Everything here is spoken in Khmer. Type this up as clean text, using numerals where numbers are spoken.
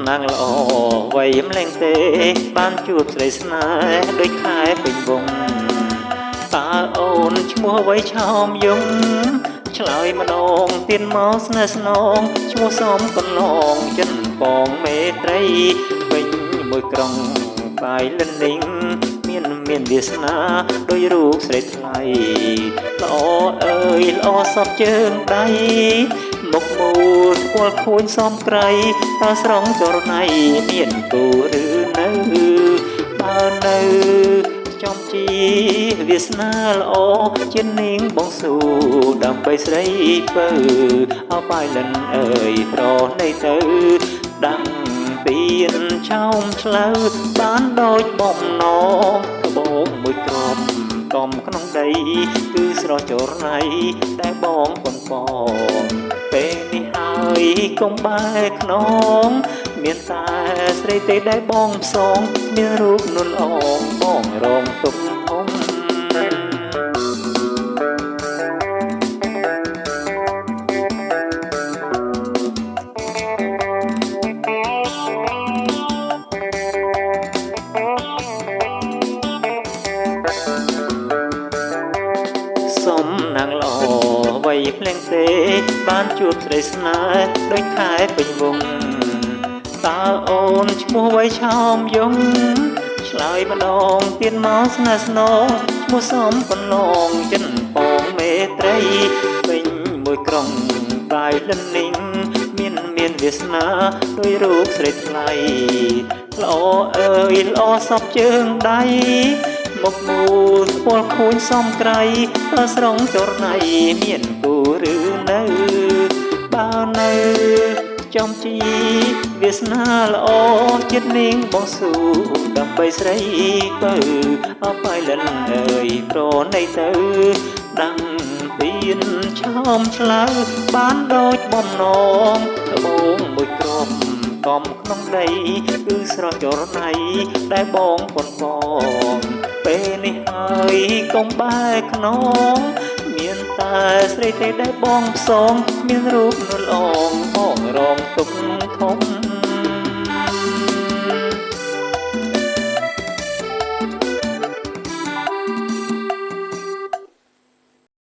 nàngល្អវ័យម្លេងទេបានជួបស្រីស្នេហ៍ដូចខែពេញវងតើអូនឈ្មោះអ្វីឆោមយងឆ្លើយម្ដងទៀតមកស្នេហ៍ស្នងឈ្មោះសំកន្លងចិនបងមេត្រីពេញមួយក្រុងបាយលិននីងមានវាសនាដោយរូបស្រីថ្លៃល្អអើយល្អសពជើងដៃមុខមូលស្គាល់ខួនសំក្រៃតើស្រងចរណៃមានគូឬនៅបើនៅចំជីវាសនាល្អជានាងបងស៊ូដើម្បីស្រីពើអោបាយលិនអើយប្រណីទៅដាំទៀនឆោមឆ្លៅបានដូចបំណងក្បោងមួយក្របកំក្នុងដីគឺស្រស់ចរណៃដែលបងប៉ុនបងពេលនេះហើយកុំបែកខ្នងមានតែស្រីទេដែលបងផ្សងមានរូបនួនអងបងរងទុកធំសំណាងល្អវ័យភ្លេងទេបានជួបស្រីស្នេហ៍ដូចខែពេញវងតើអូនឈ្មោះអ្វីឆោមយងឆ្លើយម្ដងទៀតមកស្នេហ៍ស្នងឈ្មោះសំកន្លងចិនបងមេត្រីពេញមួយក្រុងបាយលិននីងមានវាសនាដោយរូបស្រីថ្លៃល្អអើយល្អសពជើងដៃមុខមូលស្គាល់ខួនសំក្រៃតើស្រងចរណៃមានគូឬនៅបើនៅចំជីវាសនាល្អចិត្តនាងបងស៊ូដើម្បីស្រីពើអោបាយលិនអើយប្រណីទៅដាំទៀនឆោមឆ្លៅបានដូចបំណងត្បូងមួយគ្រាប់កំក្នុងដីគឺស្រស់ចរណៃដែលបងប៉ុនបងពេលនេះហើយកុំបែកខ្នងមានតែស្រីទេដែលបងផ្សងមានរូបនួនល្អងបងរងទុកធំ